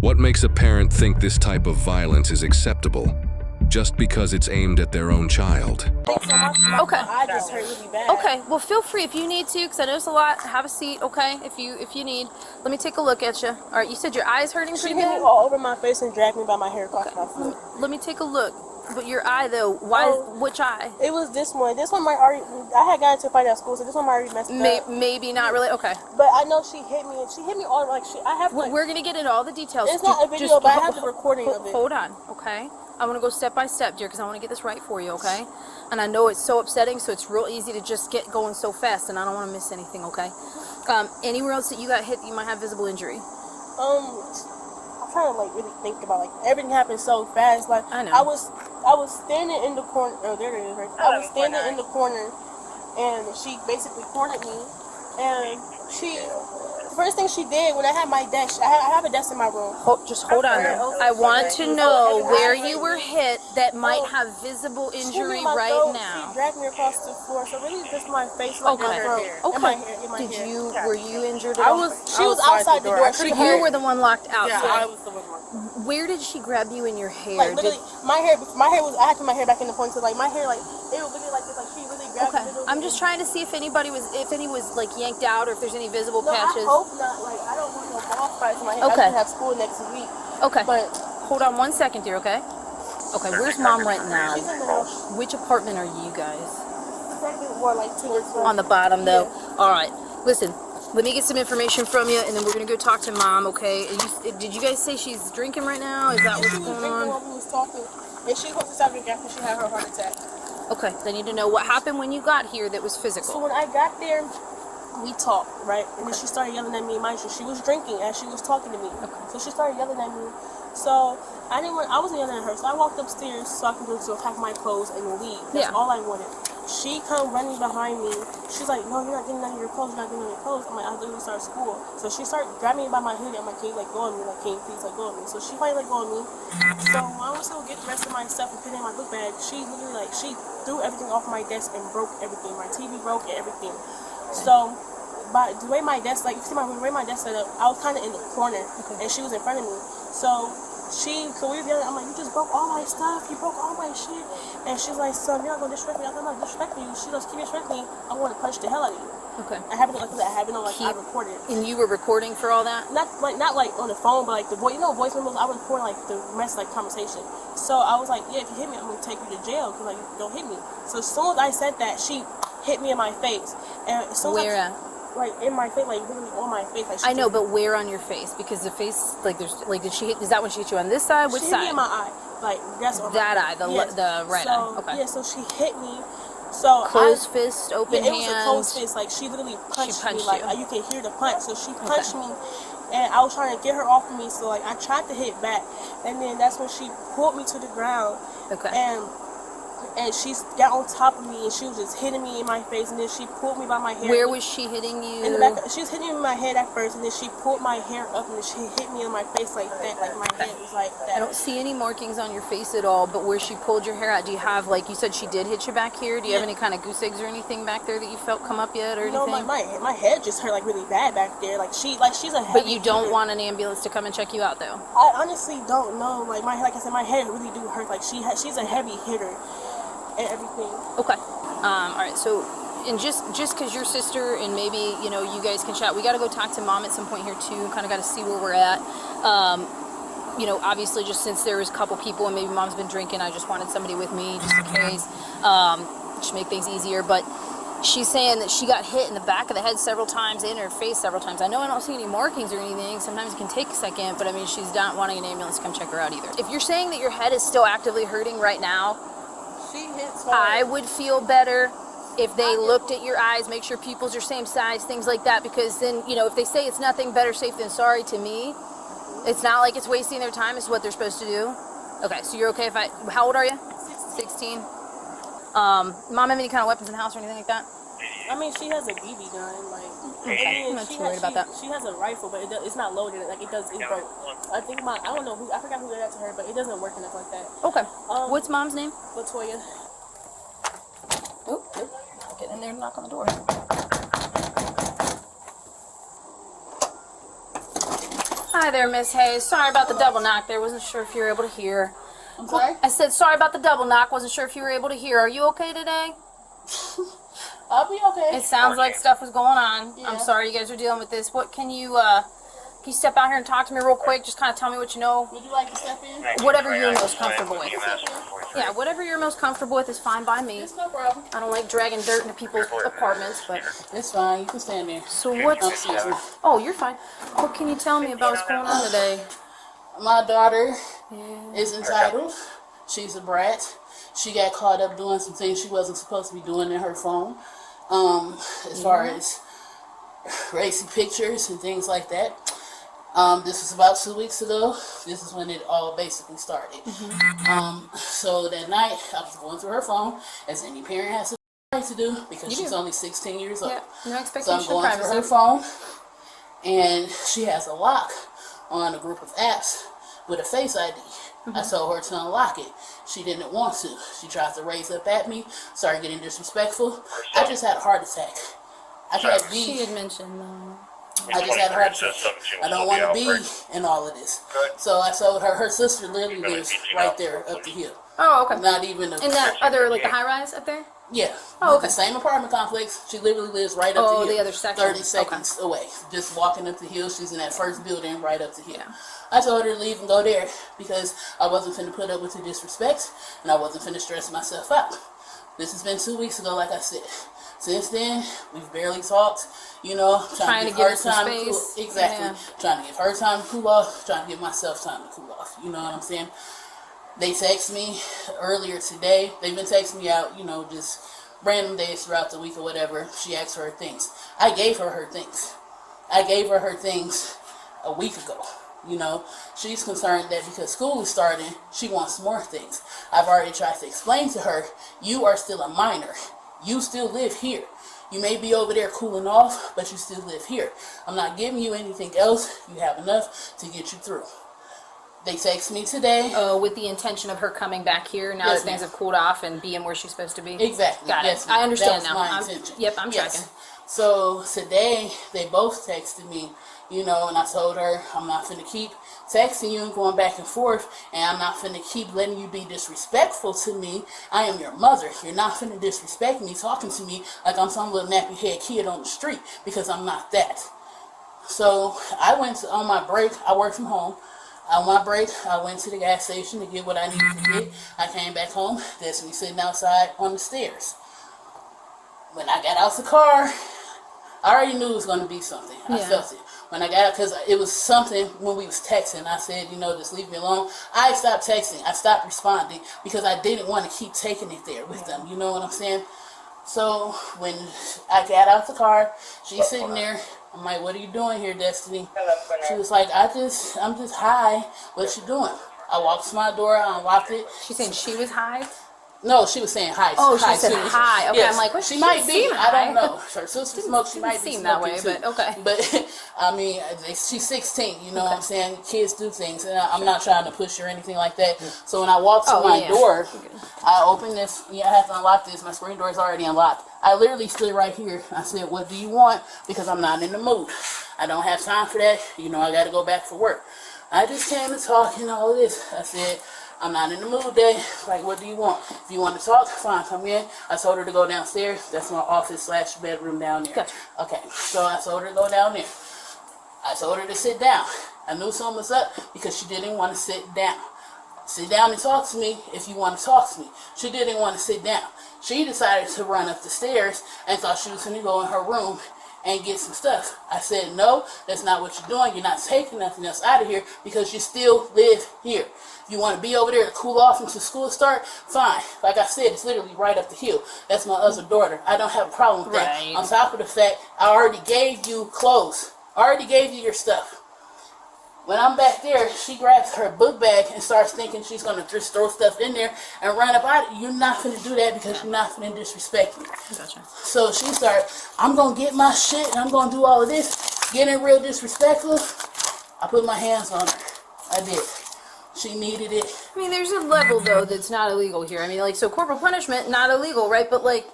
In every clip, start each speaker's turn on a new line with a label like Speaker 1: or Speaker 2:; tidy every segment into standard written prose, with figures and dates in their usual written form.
Speaker 1: What makes a parent think this type of violence is acceptable just because it's aimed at their own child?
Speaker 2: Okay.
Speaker 3: I just hurt really bad.
Speaker 2: Okay, well feel free if you need to, because I know it's a lot. Have a seat, okay? If you need. Let me take a look at you. All right, you said your eye's hurting
Speaker 3: She
Speaker 2: pretty
Speaker 3: hit me
Speaker 2: bad?
Speaker 3: all over my face and dragged me by my hair across my foot.
Speaker 2: Let me take a look. But your eye though, why? Which eye?
Speaker 3: It was this one. This one might already. I had gotten into a fight at school, so this one might already messed up.
Speaker 2: Maybe not really. Okay.
Speaker 3: But I know she hit me, and she hit me all like she. I have. Like,
Speaker 2: We're gonna get into all the details.
Speaker 3: it's not a video, but I have the recording of it.
Speaker 2: Hold on, okay? I want to go step by step, dear, because I want to get this right for you, okay? And I know it's so upsetting, so it's real easy to just get going so fast, and I don't want to miss anything, okay? Anywhere else that you got hit, you might have visible injury.
Speaker 3: I'm trying to like really think about like everything happened so fast. Like
Speaker 2: I know.
Speaker 3: I was standing in the corner. Oh, there it is. Right. I was standing in the corner, and she basically cornered me. And the first thing she did when I had my desk, I have a desk in my room.
Speaker 2: Just hold on there. I want to know where you were hit that might have visible injury right now.
Speaker 3: She dragged me across the floor, so really just my face, like my throat, and my hair. In my hair.
Speaker 2: Were you injured at all?
Speaker 3: She was outside the door.
Speaker 2: You were the one locked outside.
Speaker 4: Yeah, I was the one locked.
Speaker 2: Where did she grab you in your hair?
Speaker 3: Like literally, my hair was. I had to put my hair back in the ponytail. Like my hair, like it was literally like this. Like she really grabbed
Speaker 2: Okay.
Speaker 3: me.
Speaker 2: I'm just trying to see if any was like yanked out, or if there's any visible
Speaker 3: No,
Speaker 2: patches.
Speaker 3: I hope not. Like I don't want no ball fights in my head.
Speaker 2: Okay.
Speaker 3: I have school next week.
Speaker 2: Okay.
Speaker 3: But
Speaker 2: Hold on 1 second, dear. Okay. Okay. Where's mom right now?
Speaker 3: she's in the house.
Speaker 2: Which apartment are you guys?
Speaker 3: Second or like 2 or 3.
Speaker 2: On the bottom, though. All right. Listen. Let me get some information from you, and then we're gonna go talk to mom. Okay? Did you guys say she's drinking right now? Is that what's
Speaker 3: She was
Speaker 2: going
Speaker 3: drinking
Speaker 2: on?
Speaker 3: while we was talking, and she supposed to stop drinking after she had her heart attack.
Speaker 2: Okay. I need to know what happened when you got here that was
Speaker 3: So
Speaker 2: physical.
Speaker 3: when I got there, we talked, right? And then she started yelling at me. Mind you, she was drinking as she was talking to me. So she started yelling at me. So I wasn't yelling at her. So I walked upstairs so I could go to pack my clothes and leave. That's all I wanted. She come running behind me. She's like, no, you're not getting none of your clothes. You're not getting none of your clothes. I'm like, I literally start school. So she started grabbing me by my hoodie. I'm like, can you like go on me? Like, can you please like go on me? So she finally like go on me. So when I was to go get the rest of my stuff and put it in my book bag, she literally like, she threw everything off my desk and broke everything. My TV broke and everything. So by the way my desk, like, you see the way my desk set up, I was kind of in the corner, and she was in front of me. So we were yelling, I'm like, you just broke all my stuff, you broke all my shit. And she's like, son, you're not going to disrespect me. I'm not disrespecting you. She goes, keep disrespecting me, I'm going to punch the hell out of you.
Speaker 2: Okay.
Speaker 3: I have it like that. I have it on like I recorded.
Speaker 2: And you were recording for all that?
Speaker 3: Not like on the phone, but like the voice. You know, voice memos. I was recording like the rest like conversation. So I was like, yeah, if you hit me, I'm gonna take you to jail because like don't hit me. So as soon as I said that, she hit me in my face. And as soon as
Speaker 2: Where at?
Speaker 3: Like in my face, like literally on my face. Like
Speaker 2: I know, but where on your face? Because the face, like, there's, like, did she hit? Is that when she hit you on this side? Which
Speaker 3: she
Speaker 2: side?
Speaker 3: hit me in my eye. Like that's on
Speaker 2: That
Speaker 3: my
Speaker 2: eye, the
Speaker 3: yes.
Speaker 2: the right eye. Okay.
Speaker 3: Yeah, so she hit me. So
Speaker 2: Closed fist, open
Speaker 3: yeah, it
Speaker 2: hand.
Speaker 3: was a closed fist. Like she literally punched me.
Speaker 2: punched
Speaker 3: Like
Speaker 2: you.
Speaker 3: you can hear the punch. So she punched me, and I was trying to get her off of me. So like I tried to hit back, and then that's when she pulled me to the ground.
Speaker 2: Okay.
Speaker 3: And she got on top of me, and she was just hitting me in my face, and then she pulled me by my hair.
Speaker 2: Where was she hitting you?
Speaker 3: In the back. She was hitting me in my head at first, and then she pulled my hair up, and then she hit me in my face like that. Like my head was like that.
Speaker 2: I don't see any markings on your face at all, but where she pulled your hair out, do you have, like, you said she did hit you back here? Do you have any kind of goose eggs or anything back there that you felt come up yet or anything?
Speaker 3: No, my head just hurt like really bad back there. She's a heavy
Speaker 2: But you don't
Speaker 3: hitter.
Speaker 2: Want an ambulance to come and check you out, though?
Speaker 3: I honestly don't know. Like I said, my head really do hurt. Like she's a heavy hitter and everything.
Speaker 2: Okay. All right. So, and just because your sister and maybe you guys can chat, we got to go talk to mom at some point here too. Kind of got to see where we're at. Obviously, just since there was a couple people and maybe mom's been drinking, I just wanted somebody with me just in case, to make things easier. But she's saying that she got hit in the back of the head several times, in her face several times. I know I don't see any markings or anything. Sometimes it can take a second, but I mean, she's not wanting an ambulance to come check her out either. If you're saying that your head is still actively hurting right now,
Speaker 3: She hits hard.
Speaker 2: I would feel better if they looked at your eyes, make sure pupils are same size, things like that, because then, if they say it's nothing, better safe than sorry to me, it's not like it's wasting their time, it's what they're supposed to do. Okay, so you're okay if how old are you? 16. Mom have any kind of weapons in the house or anything like that?
Speaker 3: I mean, she has a BB gun. Like,
Speaker 2: Okay, I'm not too worried about that.
Speaker 3: She has a rifle, but it's not loaded. Like, it's broke. I think I don't know I forgot who did that to her, but it doesn't work enough like that.
Speaker 2: Okay. What's mom's name?
Speaker 3: Latoya.
Speaker 2: Oh, get in there and knock on the door. Hi there, Miss Hayes. Sorry about the double knock there. Wasn't sure if you were able to hear.
Speaker 3: I'm sorry?
Speaker 2: I said sorry about the double knock. Wasn't sure if you were able to hear. Are you okay today?
Speaker 3: I'll be okay.
Speaker 2: It sounds like stuff was going on.
Speaker 3: Yeah.
Speaker 2: I'm sorry you guys are dealing with this. What can you step out here and talk to me real quick? Just kind of tell me what you know.
Speaker 3: Would you like to step in?
Speaker 2: Whatever you're most comfortable with. Yeah, whatever you're most comfortable with is fine by me.
Speaker 3: It's no problem.
Speaker 2: I don't like dragging dirt into people's apartments, but
Speaker 3: It's fine. You can stand there.
Speaker 2: so what's?
Speaker 3: Excuse me.
Speaker 2: Oh, you're fine. What can you tell me about what's going on today?
Speaker 3: My daughter
Speaker 2: Yeah.
Speaker 3: is entitled. She's a brat. She got caught up doing some things she wasn't supposed to be doing in her phone. As far as racy pictures and things like that. This was about 2 weeks ago. This is when it all basically started. So that night, I was going through her phone, as any parent has the right to do, because
Speaker 2: You
Speaker 3: she's
Speaker 2: do.
Speaker 3: only 16 years old.
Speaker 2: Yeah, no
Speaker 3: So
Speaker 2: expectation
Speaker 3: I'm
Speaker 2: of
Speaker 3: going through her
Speaker 2: privacy.
Speaker 3: phone, and she has a lock on a group of apps with a Face ID. I told her to unlock it. She didn't want to. She tried to raise up at me, started getting disrespectful. I just had a heart attack. I can't be.
Speaker 2: She had mentioned.
Speaker 3: I just had a heart attack. I don't want to be in all of this. So I told her, her sister literally lives right there up the hill.
Speaker 2: Oh, okay.
Speaker 3: Not even a,
Speaker 2: In that other, like the high rise up there?
Speaker 3: yeah.
Speaker 2: Oh, okay.
Speaker 3: The same apartment complex. She literally lives right up
Speaker 2: Oh,
Speaker 3: the hill.
Speaker 2: the other section.
Speaker 3: 30 seconds away. Just walking up the hill. She's in that first building right up the hill.
Speaker 2: Yeah.
Speaker 3: I told her to leave and go there because I wasn't finna put up with the disrespect and I wasn't finna stress myself out. This has been 2 weeks ago, like I said. Since then, we've barely talked, you know, trying to give her
Speaker 2: some
Speaker 3: time to cool.
Speaker 2: space.
Speaker 3: Exactly.
Speaker 2: Yeah.
Speaker 3: Trying to give her time to cool off, trying to give myself time to cool off. You know what I'm saying? They text me earlier today. They've been texting me out, you know, just random days throughout the week or whatever. She asked for her things. I gave her her things. I gave her her things a week ago. You know, she's concerned that because school is starting, she wants more things. I've already tried to explain to her, you are still a minor. You still live here. You may be over there cooling off, but you still live here. I'm not giving you anything else. You have enough to get you through. They text me today.
Speaker 2: With the intention of her coming back here now
Speaker 3: Yes,
Speaker 2: that things
Speaker 3: ma'am.
Speaker 2: have cooled off and being where she's supposed to be.
Speaker 3: Exactly.
Speaker 2: Got it.
Speaker 3: Yes,
Speaker 2: I understand
Speaker 3: that
Speaker 2: now.
Speaker 3: was my intention.
Speaker 2: Yep, I'm
Speaker 3: Yes.
Speaker 2: tracking.
Speaker 3: So today they both texted me, you know, and I told her I'm not finna keep texting you and going back and forth, and I'm not finna keep letting you be disrespectful to me. I am your mother. You're not finna disrespect me, talking to me like I'm some little nappy head kid on the street, because I'm not that. So I went to, on my break. I work from home. On my break, I went to the gas station to get what I needed to get. I came back home. Destiny sitting outside on the stairs. When I got out the car, I already knew it was going to be something. I
Speaker 2: Yeah.
Speaker 3: felt it. When I got out, because it was something when we was texting. I said, you know, just leave me alone. I stopped texting. I stopped responding because I didn't want to keep taking it there with them. You know what I'm saying? So when I got out the car, she's sitting there. I'm like, what are you doing here, Destiny? She was like, I'm just high. What you doing? I walked to my door. I unlocked it.
Speaker 2: She's saying she was high?
Speaker 3: No, she was saying hi.
Speaker 2: Oh, she
Speaker 3: hi
Speaker 2: said
Speaker 3: too.
Speaker 2: hi. Okay, I'm like, what?
Speaker 3: She
Speaker 2: She
Speaker 3: might
Speaker 2: didn't
Speaker 3: be.
Speaker 2: seem
Speaker 3: I don't
Speaker 2: high.
Speaker 3: know. Her sister smokes. She might be
Speaker 2: seem that way,
Speaker 3: smoking too.
Speaker 2: but okay.
Speaker 3: But I mean, she's 16. You know what I'm saying? Kids do things, and I'm not trying to push her or anything like that. So when I walked to my door, I opened this. Yeah, I have to unlock this. My screen door is already unlocked. I literally stood right here. I said, "What do you want?" Because I'm not in the mood. I don't have time for that. You know, I got to go back for work. I just came to talk and all of this. I said, I'm not in the mood today. Like, what do you want? If you want to talk, fine, come in. I told her to go downstairs. That's my office / bedroom down there.
Speaker 2: Gotcha.
Speaker 3: Okay, so I told her to go down there. I told her to sit down. I knew something was up because she didn't want to sit down. Sit down and talk to me if you want to talk to me. She didn't want to sit down. She decided to run up the stairs and thought she was going to go in her room and get some stuff. I said, no, that's not what you're doing. You're not taking nothing else out of here because you still live here. If you want to be over there to cool off until school start, fine. Like I said, it's literally right up the hill. That's my other daughter. I don't have a problem with that.
Speaker 2: Right.
Speaker 3: On top of the fact, I already gave you clothes. I already gave you your stuff. When I'm back there, she grabs her book bag and starts thinking she's going to just throw stuff in there and run up out. You're not going to do that because you're not going to disrespect me.
Speaker 2: Gotcha.
Speaker 3: So she started, I'm going to get my shit and I'm going to do all of this. Getting real disrespectful. I put my hands on her. I did. She needed it.
Speaker 2: I mean, there's a level, though, that's not illegal here. I mean, like, so corporal punishment, not illegal, right? But, like,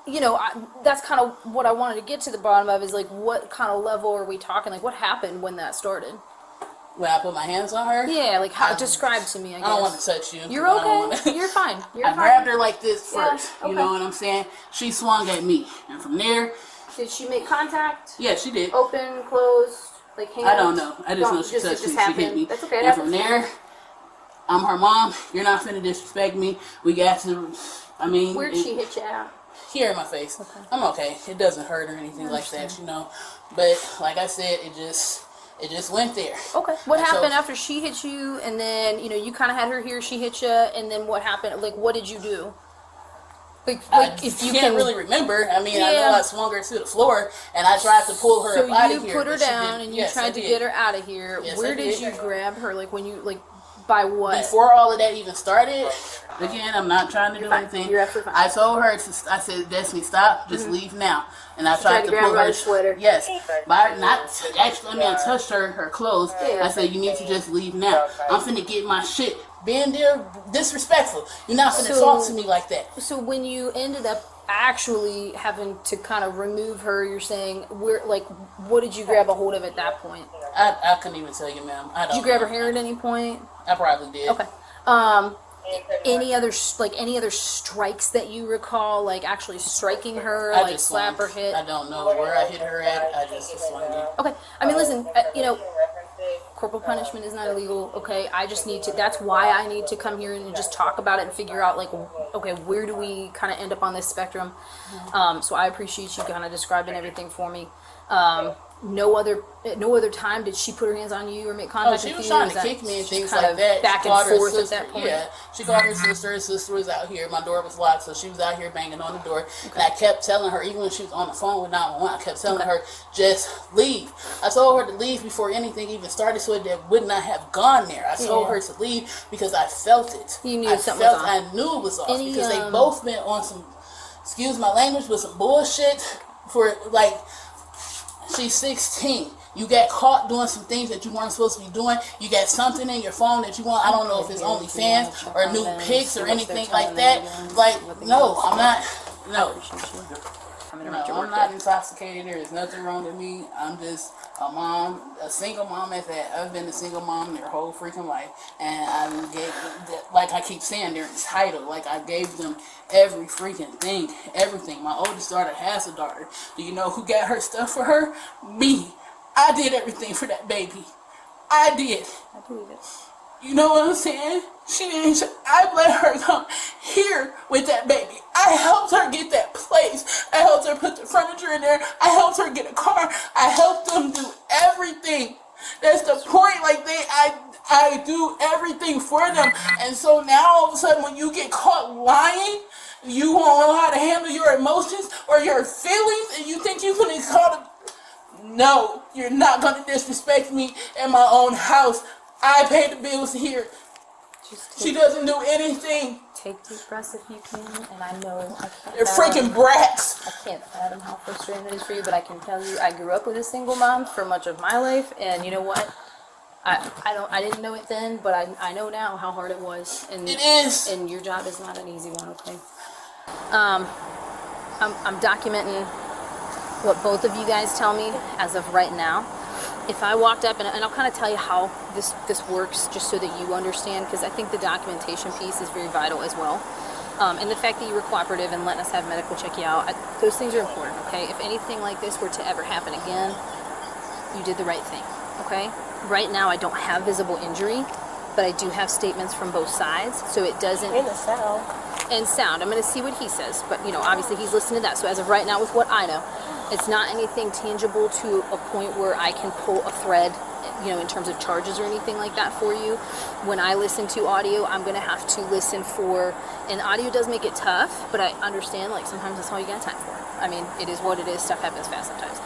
Speaker 2: you know, that's kind of what I wanted to get to the bottom of is, like, what kind of level are we talking? Like, what happened when that started?
Speaker 4: when I put my hands on her.
Speaker 2: Yeah, like how describe to me. I guess.
Speaker 4: I don't want to touch you.
Speaker 2: You're
Speaker 4: I don't
Speaker 2: okay.
Speaker 4: wanna-
Speaker 2: You're fine. You're
Speaker 4: I
Speaker 2: fine.
Speaker 4: grabbed her like this
Speaker 2: Yeah,
Speaker 4: first.
Speaker 2: okay.
Speaker 4: You know what I'm saying? She swung at me, and from there,
Speaker 2: Did she make contact?
Speaker 4: yeah, she did.
Speaker 2: Open, closed, like hands?
Speaker 4: I don't know. I just know she
Speaker 2: it
Speaker 4: touched me.
Speaker 2: happened.
Speaker 4: She hit me.
Speaker 2: That's okay.
Speaker 4: And from there, I'm her mom. You're not finna disrespect me. We got to. I mean,
Speaker 2: Where'd she hit you at?
Speaker 4: here in my face. Okay. I'm okay. It doesn't hurt or anything like that, you know. But like I said, it just went there.
Speaker 2: Okay. What
Speaker 4: And so-
Speaker 2: happened after she hit you, and then you kind of had her here, she hit you, and then what happened? Like, what did you do? Like
Speaker 4: I
Speaker 2: if you
Speaker 4: can't
Speaker 2: can
Speaker 4: really remember. I mean, I
Speaker 2: Yeah.
Speaker 4: know I swung her to the floor, and I tried to pull her
Speaker 2: So
Speaker 4: up out
Speaker 2: you
Speaker 4: of here.
Speaker 2: put her
Speaker 4: but she
Speaker 2: down,
Speaker 4: didn't.
Speaker 2: and you
Speaker 4: Yes, I
Speaker 2: tried to
Speaker 4: did.
Speaker 2: get her out of here.
Speaker 4: Yes,
Speaker 2: Where
Speaker 4: I
Speaker 2: did
Speaker 4: did.
Speaker 2: you grab her? Like when you by what?
Speaker 4: Before all of that even started, again, I'm not trying to do
Speaker 2: fine.
Speaker 4: anything.
Speaker 2: You're absolutely fine.
Speaker 4: I told her, I said, Destiny, stop, just leave now. And I tried
Speaker 2: to
Speaker 4: to
Speaker 2: grab
Speaker 4: pull
Speaker 2: her by
Speaker 4: her
Speaker 2: the sweater.
Speaker 4: Yes, but not actually. I mean, I touched her clothes.
Speaker 2: Yeah.
Speaker 4: I said, you need to just leave now. I'm finna get my shit. Being there, disrespectful. You're not finna
Speaker 2: So-
Speaker 4: talk to me like that.
Speaker 2: So when you ended up actually having to kind of remove her, you're saying what did you grab a hold of at that point?
Speaker 4: I couldn't even tell you, ma'am. I don't.
Speaker 2: Did you grab her
Speaker 4: know.
Speaker 2: hair at any point?
Speaker 4: I probably did.
Speaker 2: Okay. Any other strikes that you recall, like actually striking her,
Speaker 4: I
Speaker 2: like
Speaker 4: just
Speaker 2: slap or
Speaker 4: swung.
Speaker 2: hit?
Speaker 4: I don't know where I hit her at. I just swung it.
Speaker 2: Okay. I mean, listen, corporal punishment is not illegal, okay? I just need to, that's why I need to come here and just talk about it and figure out, like, okay, where do we kind of end up on this spectrum? So I appreciate you kind of describing everything for me. No other time did she put her hands on you or make
Speaker 4: Oh,
Speaker 2: contact
Speaker 4: she
Speaker 2: with
Speaker 4: was
Speaker 2: you?
Speaker 4: trying
Speaker 2: Is
Speaker 4: to
Speaker 2: that
Speaker 4: kick me and
Speaker 2: just
Speaker 4: things
Speaker 2: kind
Speaker 4: like
Speaker 2: of
Speaker 4: that.
Speaker 2: back
Speaker 4: She called
Speaker 2: and
Speaker 4: her
Speaker 2: forth
Speaker 4: sister,
Speaker 2: at that point?
Speaker 4: Yeah, she called her sister. Her sister was out here. My door was locked, so she was out here banging on the door. And I kept telling her, even when she was on the phone with 911, I kept telling her, just leave. I told her to leave before anything even started, so it would not have gone there. I told her to leave because I felt it.
Speaker 2: You knew
Speaker 4: I
Speaker 2: something was off.
Speaker 4: I knew it was off
Speaker 2: Any,
Speaker 4: because they both been on some, excuse my language, but some bullshit for like. She's 16. You got caught doing some things that you weren't supposed to be doing. You got something in your phone that you want. I don't know if it's OnlyFans or new pics or anything like that. Like, no, I'm not. No. No, I'm not intoxicated. There is nothing wrong with me. I'm just a mom, a single mom at that. I've been a single mom their whole freaking life. And I gave, like I keep saying, they're entitled. Like I gave them every freaking thing, everything. My oldest daughter has a daughter. Do you know who got her stuff for her? Me. I did everything for that baby. I did.
Speaker 2: I believe it.
Speaker 4: You know what I'm saying? She didn't. I let her come here with that baby. I helped her get that place. I helped her put the furniture in there. I helped her get a car. I helped them do everything. That's the point. Like I do everything for them. And so now all of a sudden, when you get caught lying, you won't know how to handle your emotions or your feelings, and you think you can get caught. No, you're not gonna disrespect me in my own house. I pay the bills here. She doesn't do anything.
Speaker 2: Take deep breaths if you can, and I know I can't.
Speaker 4: They're freaking brats.
Speaker 2: I can't fathom how frustrating it is for you, but I can tell you, I grew up with a single mom for much of my life, and you know what? I didn't know it then, but I know now how hard it was. And
Speaker 4: It is.
Speaker 2: And your job is not an easy one, okay? I'm documenting what both of you guys tell me as of right now. If I walked up, and I'll kind of tell you how this works, just so that you understand, because I think the documentation piece is very vital as well. And the fact that you were cooperative and letting us have medical check you out, those things are important, okay? If anything like this were to ever happen again, you did the right thing, okay? Right now, I don't have visible injury, but I do have statements from both sides, so it doesn't...
Speaker 3: In the sound.
Speaker 2: And sound. I'm going to see what he says, but, obviously he's listening to that. So as of right now, with what I know, it's not anything tangible to a point where I can pull a thread, in terms of charges or anything like that for you. When I listen to audio, I'm going to have to listen for, and audio does make it tough, but I understand, like, sometimes that's all you got time for. I mean, it is what it is. Stuff happens fast sometimes.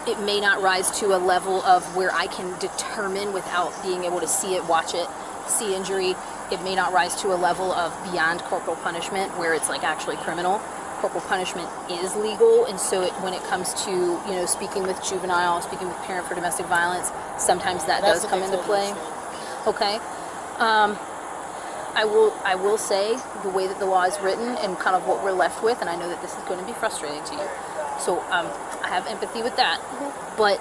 Speaker 2: It may not rise to a level of where I can determine without being able to see it, watch it, see injury. It may not rise to a level of beyond corporal punishment where it's like actually criminal. Corporal punishment is legal, and so when it comes to speaking with juvenile, speaking with parent for domestic violence, sometimes that does come into play. Okay. I will say the way that the law is written and kind of what we're left with, and I know that this is going to be frustrating to you. So I have empathy with that. But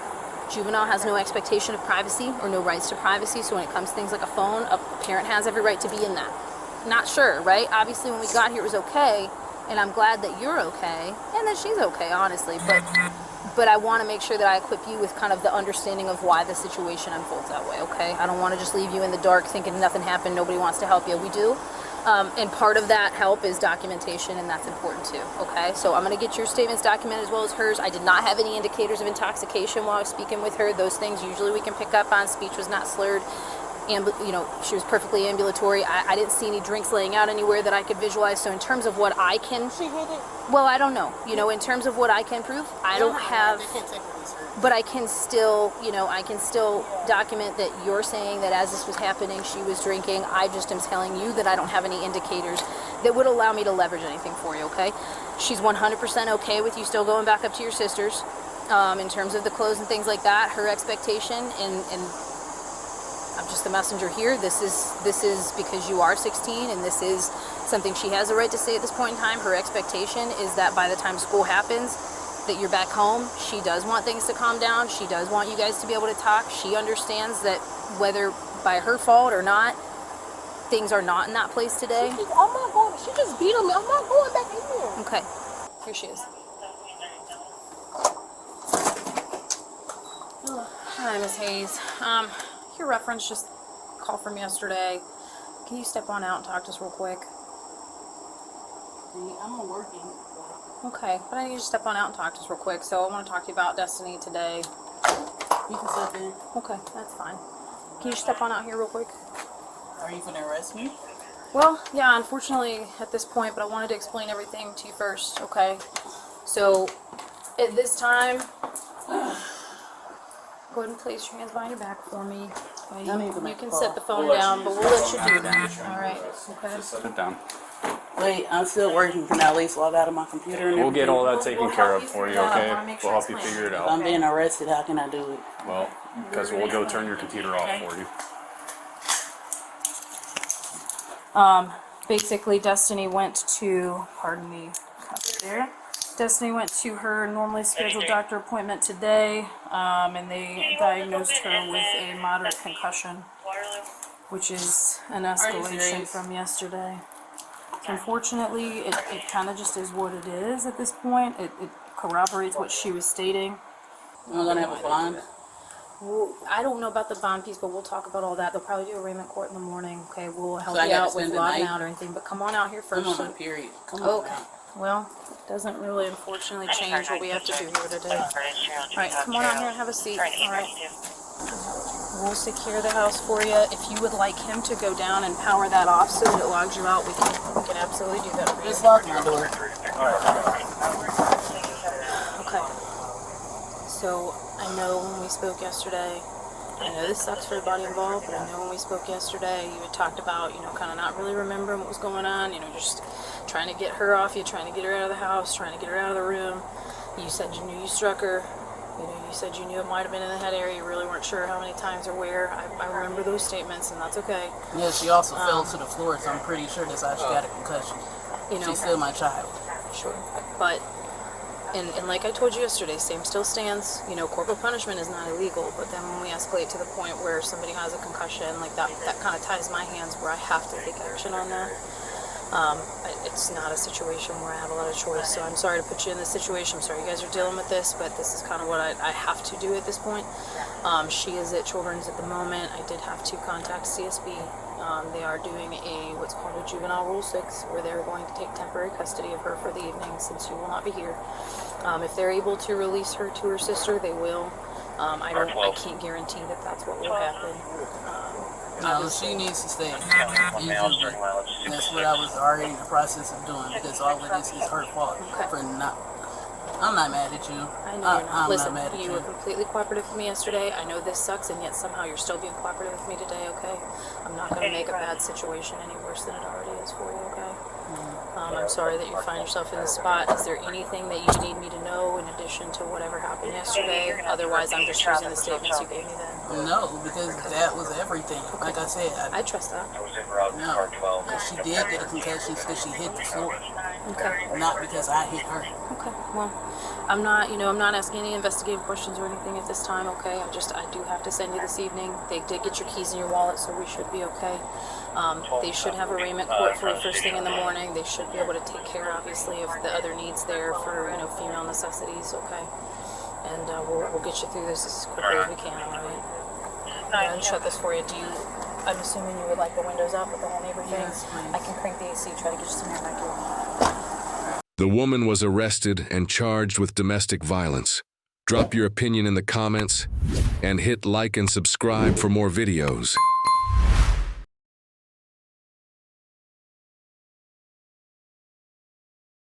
Speaker 2: Juvenile has no expectation of privacy or no rights to privacy, so when it comes to things like a phone, a parent has every right to be in that. Not sure, right? Obviously, when we got here, it was okay, and I'm glad that you're okay, and that she's okay, honestly, but I want to make sure that I equip you with kind of the understanding of why the situation unfolds that way, okay? I don't want to just leave you in the dark thinking nothing happened, nobody wants to help you. We do. And part of that help is documentation, and that's important too, okay? So I'm going to get your statements documented as well as hers. I did not have any indicators of intoxication while I was speaking with her. Those things usually we can pick up on. Speech was not slurred. She was perfectly ambulatory. I didn't see any drinks laying out anywhere that I could visualize. So in terms of what I can...
Speaker 3: She hit it?
Speaker 2: Well, I don't know. In terms of what I can prove, I don't have... But I can still, document that you're saying that as this was happening, she was drinking. I just am telling you that I don't have any indicators that would allow me to leverage anything for you, okay? She's 100% okay with you still going back up to your sister's. In terms of the clothes and things like that, her expectation, and I'm just the messenger here. This is because you are 16, and this is something she has a right to say at this point in time. Her expectation is that by the time school happens, that you're back home. She does want things to calm down. She does want you guys to be able to talk. She understands that whether by her fault or not, things are not in that place today.
Speaker 3: I'm not going. She just beat on me. I'm not going back in here.
Speaker 2: Okay, here she is. Hi, Miss Hayes. Your reference just called from yesterday. Can you step on out and talk to us real quick?
Speaker 4: I'm working.
Speaker 2: Okay, but I need you to step on out and talk to us real quick. So I want to talk to you about Destiny today.
Speaker 4: You can step in.
Speaker 2: Okay, that's fine. Can you step on out here real quick?
Speaker 4: Are you gonna arrest me?
Speaker 2: Well, yeah, unfortunately at this point, but I wanted to explain everything to you first, okay? So, at this time, go ahead and place your hands behind your back for me. Okay, you can set the phone down, but we'll let you do that. Alright, okay?
Speaker 5: Sit down.
Speaker 4: Wait, I'm still working. Can I at least log out of my computer and
Speaker 5: We'll get all that
Speaker 2: We'll
Speaker 5: taken
Speaker 2: help
Speaker 5: care of
Speaker 2: you
Speaker 5: for you,
Speaker 2: through that. I
Speaker 5: okay?
Speaker 2: wanna make sure
Speaker 5: We'll
Speaker 2: it's
Speaker 5: help you
Speaker 2: clean.
Speaker 5: figure it
Speaker 4: If
Speaker 5: out.
Speaker 4: I'm being arrested, how can I do it?
Speaker 5: Well, because we'll go turn your computer off for you.
Speaker 2: Basically, Destiny went to, pardon me, copy there. Destiny went to her normally scheduled doctor appointment today, and they diagnosed her with a moderate concussion, which is an escalation from yesterday. So unfortunately, it kind of just is what it is at this point. It corroborates what she was stating.
Speaker 4: I'm gonna have a bond.
Speaker 2: Well, I don't know about the bond piece, but we'll talk about all that. They'll probably do arraignment court in the morning. Okay, we'll help
Speaker 4: I
Speaker 2: you
Speaker 4: gotta
Speaker 2: out with
Speaker 4: spend the
Speaker 2: logging
Speaker 4: night?
Speaker 2: out or anything. But come on out here
Speaker 4: I'm
Speaker 2: first.
Speaker 4: on my period. Come on.
Speaker 2: Okay. Well, doesn't really unfortunately change what we have to do here today. Alright, come on out here and have a seat. Alright. We'll secure the house for you. If you would like him to go down and power that off so that it logs you out, we can absolutely do that for you.
Speaker 4: Just lock my door.
Speaker 2: Okay. So, I know when we spoke yesterday, I know this sucks for everybody involved, but I know when we spoke yesterday, you had talked about, kind of not really remembering what was going on, just trying to get her off you, trying to get her out of the house, trying to get her out of the room. You said you knew you struck her. You said you knew it might have been in the head area. You really weren't sure how many times or where. I remember those statements, and that's okay.
Speaker 4: Yeah, she also fell to the floor, so I'm pretty sure that's how she got a concussion. She's still my child.
Speaker 2: Sure. But, and like I told you yesterday, same still stands. Corporal punishment is not illegal, but then when we escalate to the point where somebody has a concussion, like that kind of ties my hands where I have to take action on that. It's not a situation where I have a lot of choice, so I'm sorry to put you in this situation. I'm sorry you guys are dealing with this, but this is kind of what I have to do at this point. She is at Children's at the moment. I did have to contact CSB. They are doing what's called a Juvenile Rule 6, where they're going to take temporary custody of her for the evening since you will not be here. If they're able to release her to her sister, they will. I can't guarantee that that's what will happen.
Speaker 4: No, she needs to stay. That's what I was already in the process of doing, because all of this is her fault.
Speaker 2: Okay.
Speaker 4: I'm not mad at you.
Speaker 2: I know you're not.
Speaker 4: I'm
Speaker 2: Listen,
Speaker 4: not mad at
Speaker 2: you were completely cooperative with me yesterday. I know this sucks, and yet somehow you're still being cooperative with me today, okay? I'm not going to make a bad situation any worse than it already is for you, okay? I'm sorry that you find yourself in this spot. Is there anything that you need me to know in addition to whatever happened yesterday? Otherwise, I'm just using the statements you gave me then.
Speaker 4: No, because that was everything. Like I said,
Speaker 2: I trust that.
Speaker 4: no. Because she did get a concussion because she hit the floor.
Speaker 2: Okay.
Speaker 4: Not because I hit her.
Speaker 2: Okay. Well, I'm not asking any investigative questions or anything at this time. Okay. I do have to send you this evening. They did get your keys in your wallet, so we should be okay. They should have arraignment court for you first thing in the morning. They should be able to take care, obviously, of the other needs there for female necessities. Okay. And we'll get you through this as quickly as we can. All right. And shut this for you. I'm assuming you would like the windows up with the whole neighbor thing?
Speaker 4: Yes, please.
Speaker 2: I can crank the AC, try to get you some air back here.
Speaker 1: The woman was arrested and charged with domestic violence. Drop your opinion in the comments and hit like and subscribe for more videos.